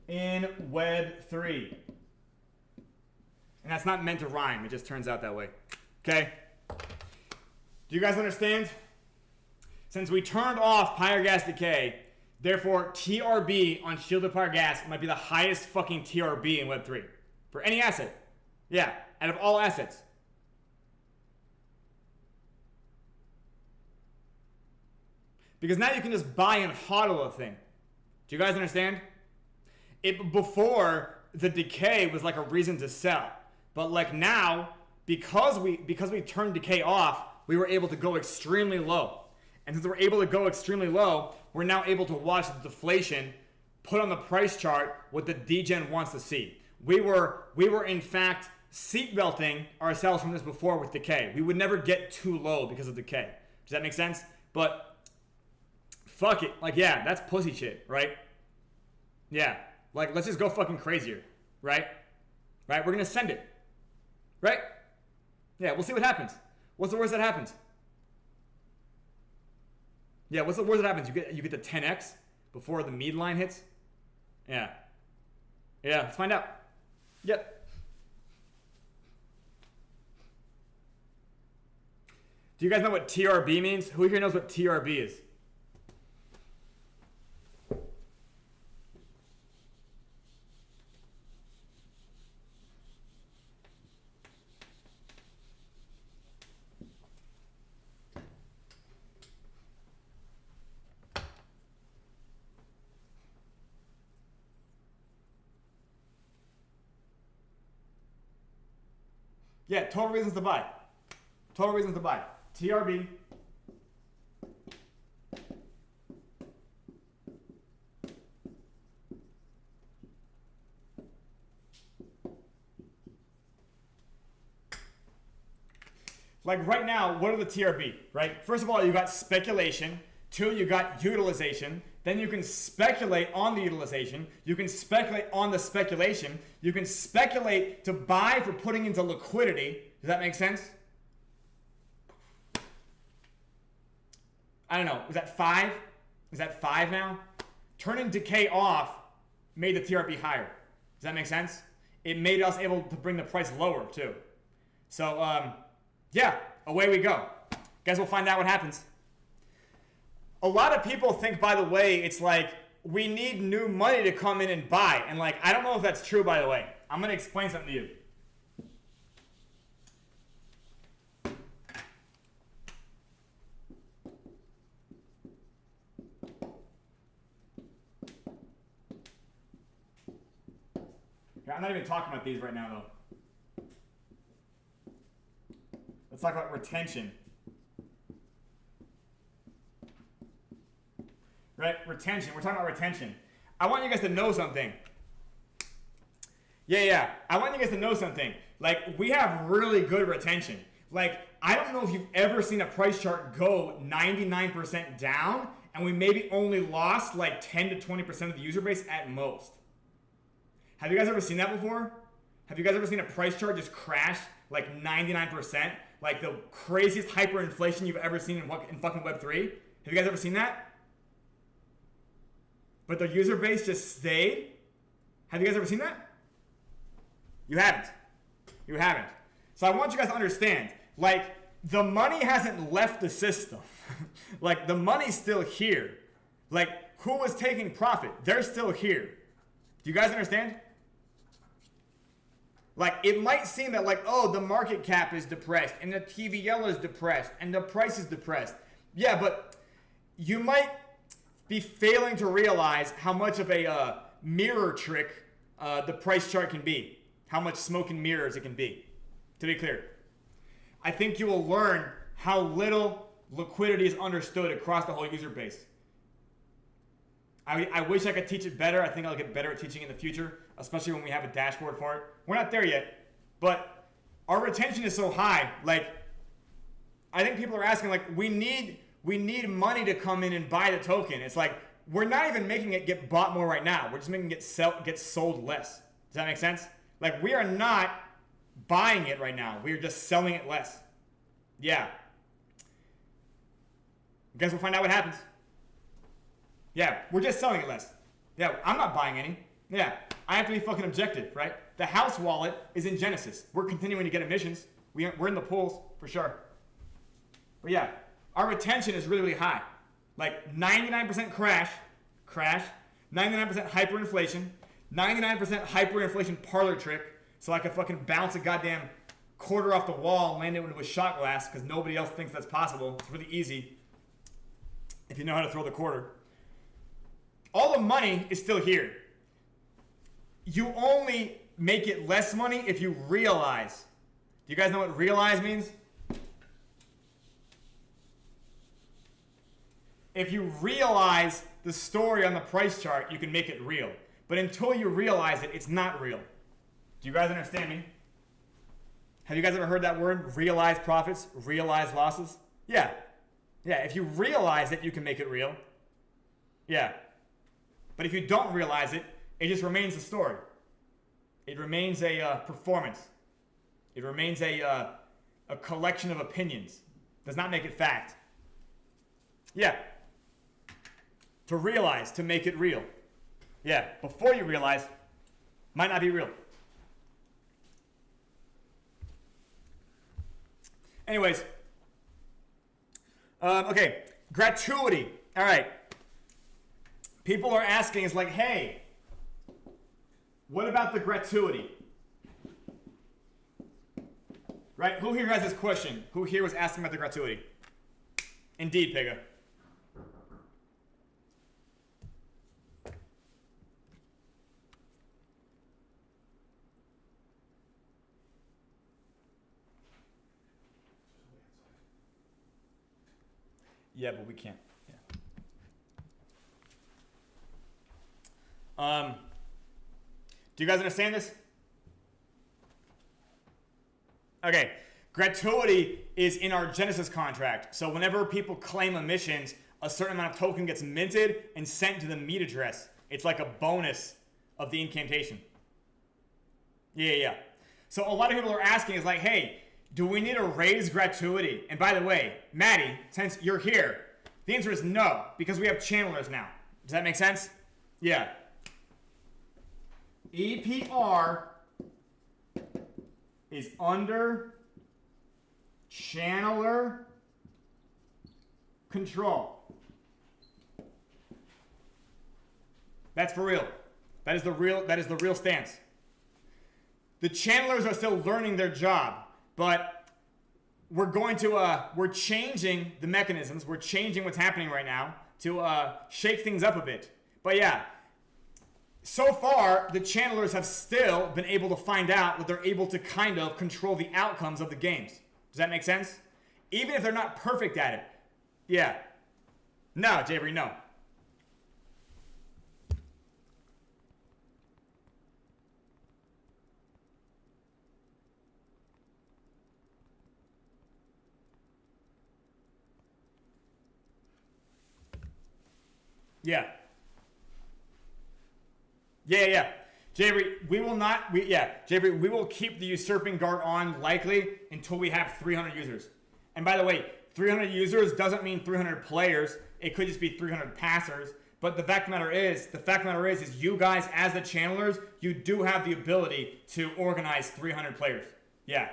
in Web 3. And that's not meant to rhyme. It just turns out that way. Okay? Do you guys understand? Since we turned off PYREGAS decay, therefore TRB on shielded PYREGAS might be the highest fucking TRB in Web 3. For any asset. Yeah, out of all assets. Because now you can just buy and hodl a thing. Do you guys understand? Before, the decay was like a reason to sell. But like now, because we turned decay off, we were able to go extremely low. And since we're able to go extremely low, we're now able to watch the deflation put on the price chart what the degen wants to see. We were in fact seatbelting ourselves from this before with decay. We would never get too low because of decay. Does that make sense? But fuck it. Like, yeah, that's pussy shit, right? Yeah. Like, let's just go fucking crazier, right? Right? We're going to send it, right? Yeah, we'll see what happens. What's the worst that happens? Yeah, what's the worst that happens? You get the 10x before the mead line hits? Yeah. Yeah, let's find out. Yep. Do you guys know what TRB means? Who here knows what TRB is? Yeah, total reasons to buy. Total reasons to buy. TRB. Like right now, what are the TRB, right? First of all, you got speculation. 2, you got utilization. Then you can speculate on the utilization. You can speculate on the speculation. You can speculate to buy for putting into liquidity. Does that make sense? I don't know. Is that 5? Is that 5 now? Turning decay off made the TRB higher. Does that make sense? It made us able to bring the price lower too. So, yeah, away we go. Guess we'll find out what happens. A lot of people think, by the way, it's like we need new money to come in and buy. And like, I don't know if that's true, by the way. I'm going to explain something to you. I'm not even talking about these right now, though. Let's talk about retention. Right? Retention. We're talking about retention. I want you guys to know something. Yeah. I want you guys to know something. Like, we have really good retention. Like, I don't know if you've ever seen a price chart go 99% down and we maybe only lost like 10 to 20% of the user base at most. Have you guys ever seen that before? Have you guys ever seen a price chart just crash like 99%? Like the craziest hyperinflation you've ever seen in fucking Web3? Have you guys ever seen that? But the user base just stayed? Have you guys ever seen that? You haven't. You haven't. So I want you guys to understand, like, the money hasn't left the system. Like, the money's still here. Like, who was taking profit? They're still here. Do you guys understand? Like, it might seem that, like, oh, the market cap is depressed, and the TVL is depressed, and the price is depressed. Yeah, but you might be failing to realize how much of a mirror trick the price chart can be. How much smoke and mirrors it can be. To be clear, I think you will learn how little liquidity is understood across the whole user base. I wish I could teach it better. I think I'll get better at teaching in the future, especially when we have a dashboard for it. We're not there yet, but our retention is so high. Like, I think people are asking, like, we need money to come in and buy the token. It's like, we're not even making it get bought more right now. We're just making it get sold less. Does that make sense? Like, we are not buying it right now. We are just selling it less. Yeah. Guess we'll find out what happens. Yeah, we're just selling it less. Yeah, I'm not buying any. Yeah, I have to be fucking objective, right? The house wallet is in Genesis. We're continuing to get emissions. We're in the pools, for sure. But yeah, our retention is really, really high. Like 99% crash, 99% hyperinflation, 99% hyperinflation parlor trick, so I can fucking bounce a goddamn quarter off the wall and land it with shot glass because nobody else thinks that's possible. It's really easy if you know how to throw the quarter. All the money is still here. You only make it less money if you realize. Do you guys know what realize means? If you realize the story on the price chart, you can make it real. But until you realize it, it's not real. Do you guys understand me? Have you guys ever heard that word? Realize profits, realize losses? Yeah. Yeah, if you realize it, you can make it real. Yeah. But if you don't realize it, it just remains a story. It remains a performance. It remains a collection of opinions. Does not make it fact. Yeah. To realize, to make it real. Yeah, before you realize, might not be real. Anyways. Okay, gratuity. All right. People are asking, it's like, hey, what about the gratuity? Right? Who here has this question? Who here was asking about the gratuity? Indeed, Pega. Yeah, but we can't. Yeah. Do you guys understand this? Okay. Gratuity is in our Genesis contract. So whenever people claim emissions, a certain amount of token gets minted and sent to the meet address. It's like a bonus of the incantation. Yeah. So a lot of people are asking is like, hey, do we need to raise gratuity? And by the way, Maddie, since you're here, the answer is no, because we have channelers now. Does that make sense? Yeah. EPR is under channeler control. That's for real. That is the real stance. The channelers are still learning their job. But we're changing the mechanisms. We're changing what's happening right now to shake things up a bit. But yeah, so far, the channelers have still been able to find out that they're able to kind of control the outcomes of the games. Does that make sense? Even if they're not perfect at it. Yeah. No, Javery, no. Yeah. Yeah. Javery, we will not, Javery, we will keep the usurping guard on likely until we have 300 users. And by the way, 300 users doesn't mean 300 players. It could just be 300 passers. But the fact of the matter is you guys as the channelers, you do have the ability to organize 300 players. Yeah.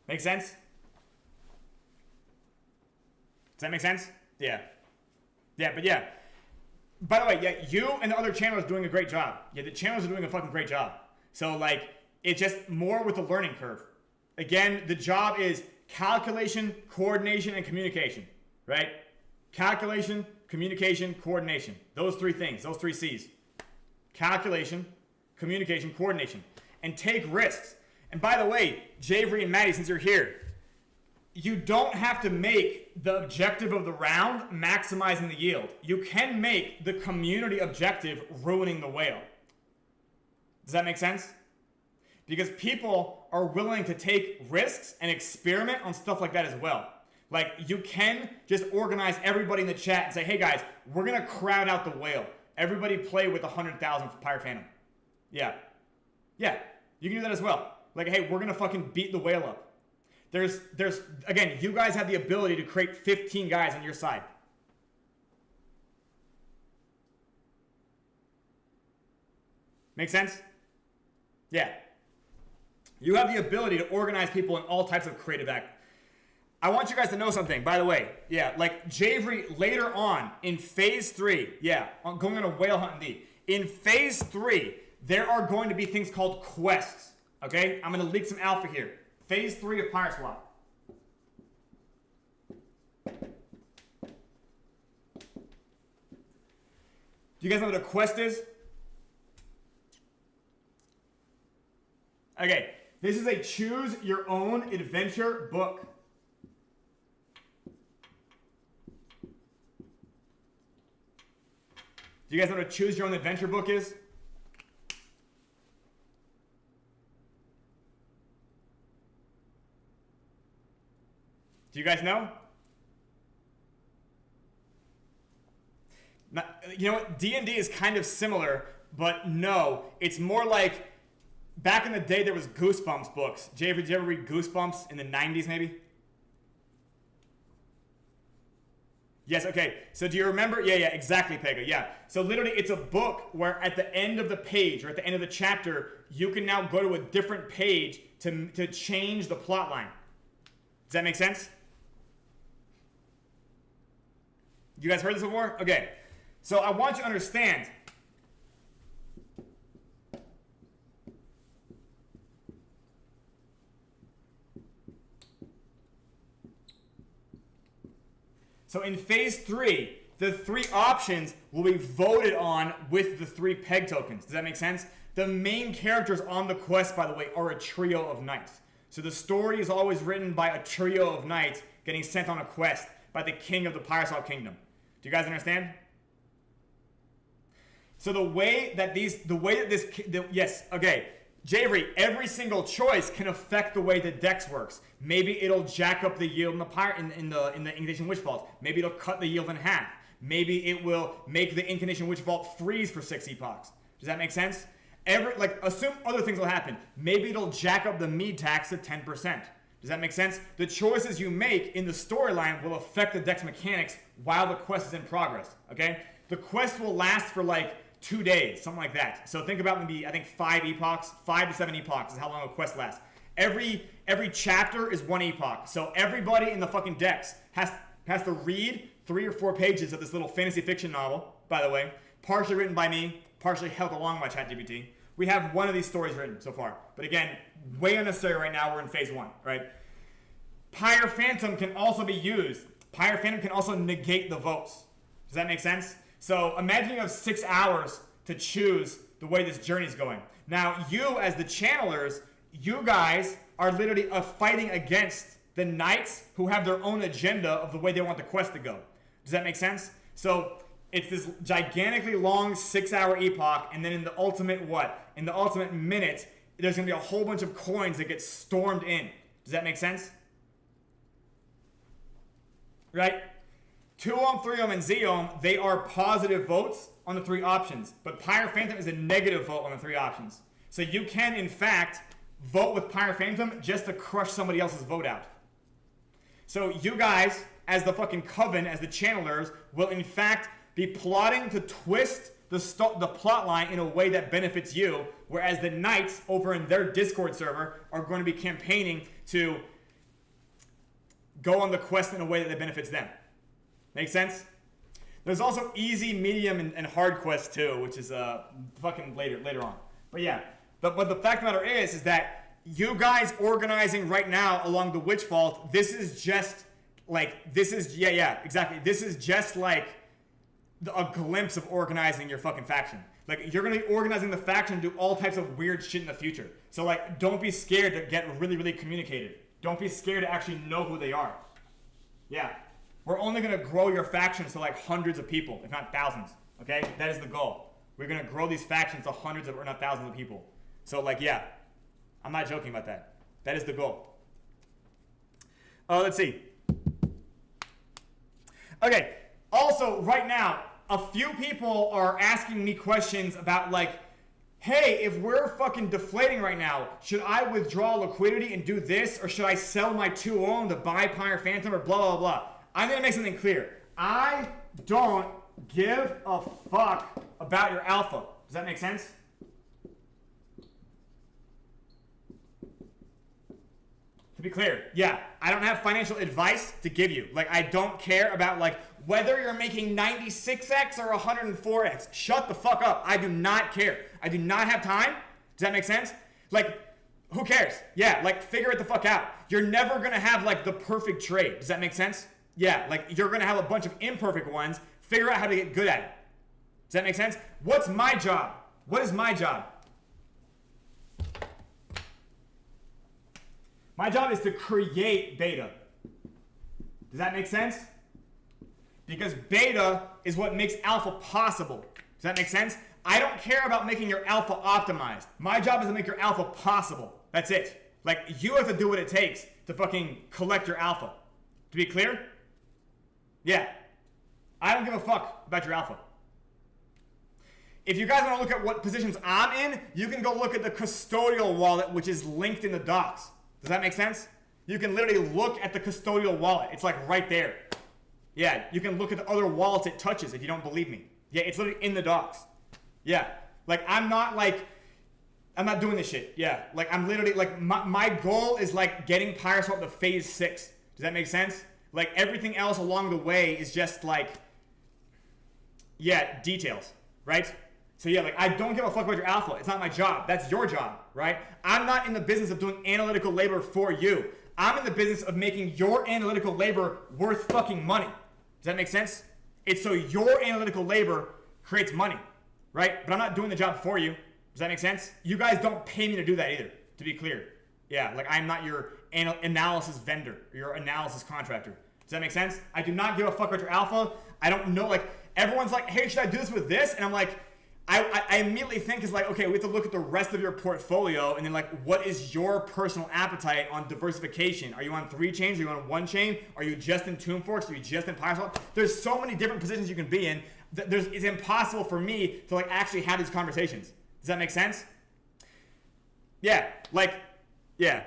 Make sense? Does that make sense? Yeah. Yeah, but yeah. By the way, yeah, you and the other channelers are doing a great job. Yeah, the channelers are doing a fucking great job. So, like, it's just more with the learning curve. Again, the job is calculation, coordination, and communication, right? Calculation, communication, coordination. Those three things, those three C's. Calculation, communication, coordination. And take risks. And by the way, Javery and Maddie, since you're here, you don't have to make the objective of the round maximizing the yield. You can make the community objective ruining the whale. Does that make sense? Because people are willing to take risks and experiment on stuff like that as well. Like, you can just organize everybody in the chat and say, hey guys, we're going to crowd out the whale. Everybody play with 100,000 Pyre Phantom. Yeah. Yeah, you can do that as well. Like, hey, we're going to fucking beat the whale up. There's again, you guys have the ability to create 15 guys on your side. Make sense? Yeah. You have the ability to organize people in all types of creative act. I want you guys to know something, by the way. Yeah, like Javery later on in phase 3, yeah, going on a whale hunt indeed. In phase 3, there are going to be things called quests. Okay? I'm going to leak some alpha here. Phase 3 of PYRESWAP. Do you guys know what a quest is? Okay, this is a choose your own adventure book. Do you guys know what a choose your own adventure book is? Do you guys know? You know what? D&D is kind of similar, but no. It's more like, back in the day, there was Goosebumps books. Did you ever read Goosebumps in the 90s, maybe? Yes, okay. So do you remember? Yeah, exactly, Pega. Yeah. So literally, it's a book where at the end of the page, or at the end of the chapter, you can now go to a different page to change the plot line. Does that make sense? You guys heard this before? Okay. So I want you to understand. So in phase 3, the 3 options will be voted on with the 3 peg tokens. Does that make sense? The main characters on the quest, by the way, are a trio of knights. So the story is always written by a trio of knights getting sent on a quest by the king of the PYRESWAP kingdom. Do you guys understand? So yes, okay. Javery, every single choice can affect the way the dex works. Maybe it'll jack up the yield in the Incantation Witch Vault. Maybe it'll cut the yield in half. Maybe it will make the Incantation Witch Vault freeze for 6 epochs. Does that make sense? Assume other things will happen. Maybe it'll jack up the mead tax to 10%. Does that make sense? The choices you make in the storyline will affect the dex mechanics while the quest is in progress, okay? The quest will last for like 2 days, something like that. So think about maybe, I think 5 epochs, 5 to 7 epochs is how long a quest lasts. Every chapter is 1 epoch. So everybody in the fucking dex has to read 3 or 4 pages of this little fantasy fiction novel, by the way, partially written by me, partially helped along by ChatGPT. We have 1 of these stories written so far. But again, way unnecessary right now. We're in phase 1, right? Pyre Phantom can also be used. Pyre Phantom can also negate the votes. Does that make sense? So imagine you have 6 hours to choose the way this journey is going. Now, you as the channelers, you guys are literally fighting against the knights who have their own agenda of the way they want the quest to go. Does that make sense? So it's this gigantically long 6-hour epoch, and then in the ultimate what? In the ultimate minute, there's going to be a whole bunch of coins that get stormed in. Does that make sense? Right? 2 ohm, 3 ohm, and Z ohm, they are positive votes on the 3 options. But Pyre Phantom is a negative vote on the 3 options. So you can, in fact, vote with Pyre Phantom just to crush somebody else's vote out. So you guys, as the fucking coven, as the channelers, will in fact be plotting to twist the plot line in a way that benefits you, whereas the knights over in their Discord server are going to be campaigning to go on the quest in a way that benefits them. Make sense? There's also easy, medium, and hard quests too, which is fucking later on. But yeah, but the fact of the matter is that you guys organizing right now along the Witch Vault, this is just like, exactly. This is just like a glimpse of organizing your fucking faction. Like, you're gonna be organizing the faction to do all types of weird shit in the future. So like, don't be scared to get really, really communicated. Don't be scared to actually know who they are. Yeah. We're only gonna grow your factions to like hundreds of people, if not thousands. Okay? That is the goal. We're gonna grow these factions to hundreds of, or not thousands of people. So like, yeah. I'm not joking about that. That is the goal. Let's see. Okay. Also, right now, a few people are asking me questions about like, hey, if we're fucking deflating right now, should I withdraw liquidity and do this, or should I sell my 2 ohm to buy Pyre Phantom, or blah, blah, blah. I'm gonna make something clear. I don't give a fuck about your alpha. Does that make sense? To be clear, yeah, I don't have financial advice to give you. Like, I don't care about like whether you're making 96x or 104x. Shut the fuck up. I do not care. I do not have time. Does that make sense? Like, who cares? Yeah, like, figure it the fuck out. You're never gonna have like the perfect trade. Does that make sense? Yeah, like, you're gonna have a bunch of imperfect ones. Figure out how to get good at it. Does that make sense? What's my job? What is my job? My job is to create beta. Does that make sense? Because beta is what makes alpha possible. Does that make sense? I don't care about making your alpha optimized. My job is to make your alpha possible. That's it. Like, you have to do what it takes to fucking collect your alpha. To be clear? Yeah. I don't give a fuck about your alpha. If you guys want to look at what positions I'm in, you can go look at the custodial wallet, which is linked in the docs. Does that make sense? You can literally look at the custodial wallet. It's like right there. Yeah, you can look at the other wallets it touches if you don't believe me. Yeah, it's literally in the docs. Yeah, like I'm not doing this shit. Yeah, like I'm literally like my goal is like getting PYRESWAP to phase 6. Does that make sense? Like everything else along the way is just like, yeah, details, right? So yeah, like I don't give a fuck about your alpha. It's not my job. That's your job, right? I'm not in the business of doing analytical labor for you. I'm in the business of making your analytical labor worth fucking money. Does that make sense? It's so your analytical labor creates money, right? But I'm not doing the job for you. Does that make sense? You guys don't pay me to do that either, to be clear. Yeah, like I'm not your analysis vendor, your analysis contractor. Does that make sense? I do not give a fuck about your alpha. I don't know, like everyone's like, hey, should I do this with this? And I'm like, I immediately think is like, okay, we have to look at the rest of your portfolio and then like, what is your personal appetite on diversification? Are you on 3 chains? Are you on 1 chain? Are you just in ToonForks? Are you just in PYRESWAP? There's so many different positions you can be in. It's impossible for me to like actually have these conversations. Does that make sense? Yeah, like, yeah,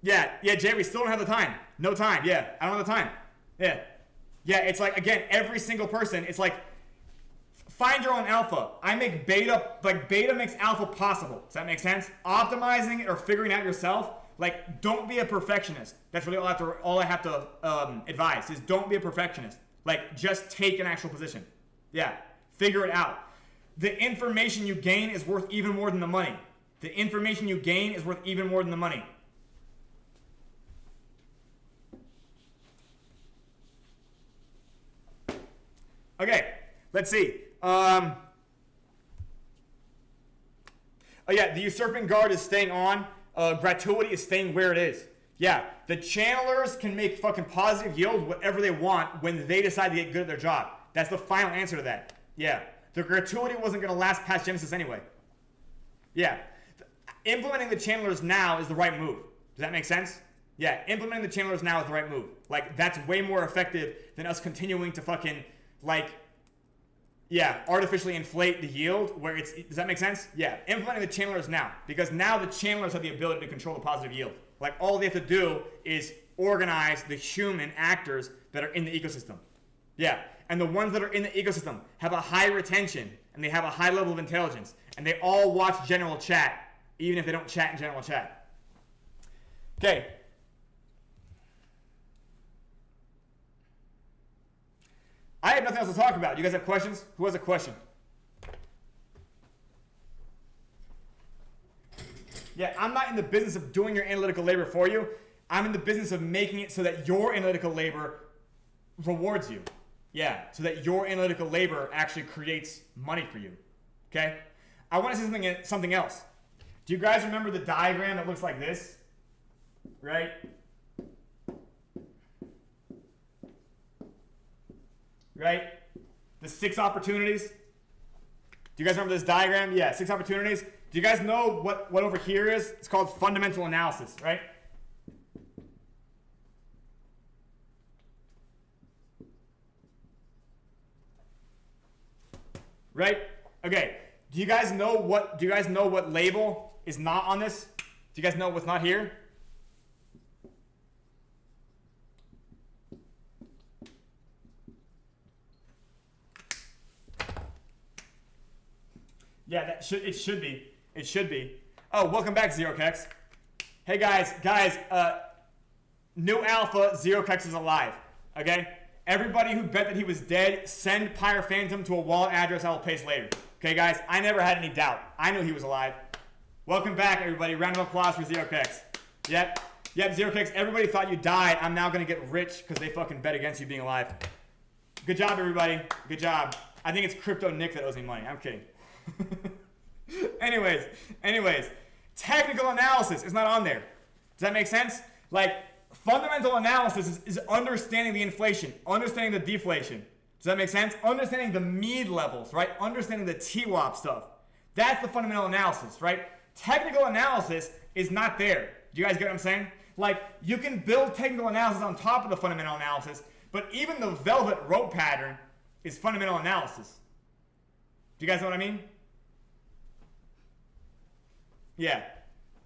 Jay, we still don't have the time. No time, yeah, I don't have the time. Yeah, it's like, again, every single person, it's like, find your own alpha. I make beta, like beta makes alpha possible. Does that make sense? Optimizing it or figuring out yourself, like don't be a perfectionist. That's really all I have to advise is don't be a perfectionist. Like just take an actual position. Yeah, figure it out. The information you gain is worth even more than the money. The information you gain is worth even more than the money. Okay, let's see. Oh yeah, the usurping guard is staying on. Gratuity is staying where it is. Yeah, the channelers can make fucking positive yield whatever they want when they decide to get good at their job. That's the final answer to that. Yeah, the gratuity wasn't going to last past Genesis anyway. Yeah, implementing the channelers now is the right move. Does that make sense? Yeah, implementing the channelers now is the right move. Like, that's way more effective than us continuing to fucking, like, yeah, artificially inflate the yield where it's, does that make sense? Yeah, implementing the channelers now, because now the channelers have the ability to control the positive yield. Like, all they have to do is organize the human actors that are in the ecosystem. Yeah, and the ones that are in the ecosystem have a high retention, and they have a high level of intelligence, and they all watch general chat, even if they don't chat in general chat. Okay. I have nothing else to talk about. You guys have questions? Who has a question? Yeah, I'm not in the business of doing your analytical labor for you. I'm in the business of making it so that your analytical labor rewards you. Yeah, so that your analytical labor actually creates money for you. Okay? I want to say something else. Do you guys remember the diagram that looks like this? Right? Right? The 6 opportunities. Do you guys remember this diagram? Yeah, 6 opportunities. Do you guys know what over here is? It's called fundamental analysis, right? Right? Okay. Do you guys know what label is not on this? Do you guys know what's not here? Yeah, it should be. It should be. Oh, welcome back, ZeroKex. Hey guys, new alpha, ZeroKex is alive. Okay? Everybody who bet that he was dead, send Pyre Phantom to a wallet address I will paste later. Okay, guys? I never had any doubt. I knew he was alive. Welcome back, everybody. Round of applause for ZeroKex. Yep, ZeroKex. Everybody thought you died. I'm now gonna get rich because they fucking bet against you being alive. Good job, everybody. Good job. I think it's Crypto Nick that owes me money. I'm kidding. Anyways, technical analysis is not on there. Does that make sense? Like, fundamental analysis is understanding the inflation, understanding the deflation. Does that make sense? Understanding the Mead levels, right? Understanding the TWAP stuff. That's the fundamental analysis, right? Technical analysis is not there. Do you guys get what I'm saying? Like, you can build technical analysis on top of the fundamental analysis, but even the velvet rope pattern is fundamental analysis. Do you guys know what I mean? Yeah.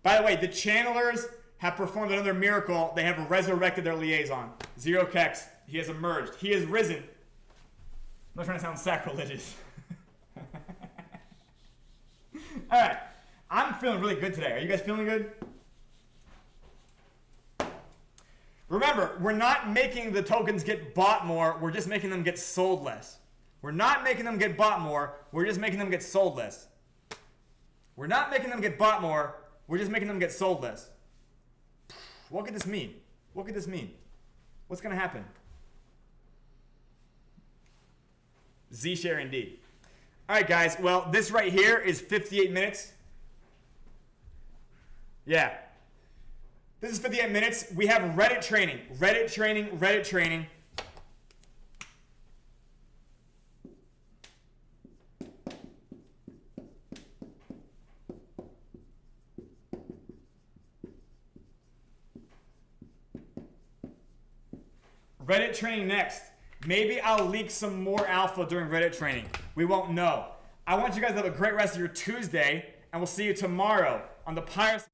By the way, the channelers have performed another miracle. They have resurrected their liaison. ZeroKex, he has emerged. He has risen. I'm not trying to sound sacrilegious. All right. I'm feeling really good today. Are you guys feeling good? Remember, we're not making the tokens get bought more. We're just making them get sold less. We're not making them get bought more. We're just making them get sold less. We're not making them get bought more. We're just making them get sold less. What could this mean? What could this mean? What's going to happen? Z-share indeed. All right, guys. Well, this right here is 58 minutes. Yeah. This is 58 minutes. We have Reddit training. Reddit training. Reddit training. Reddit training next. Maybe I'll leak some more alpha during Reddit training. We won't know. I want you guys to have a great rest of your Tuesday, and we'll see you tomorrow on the PYRESWAP.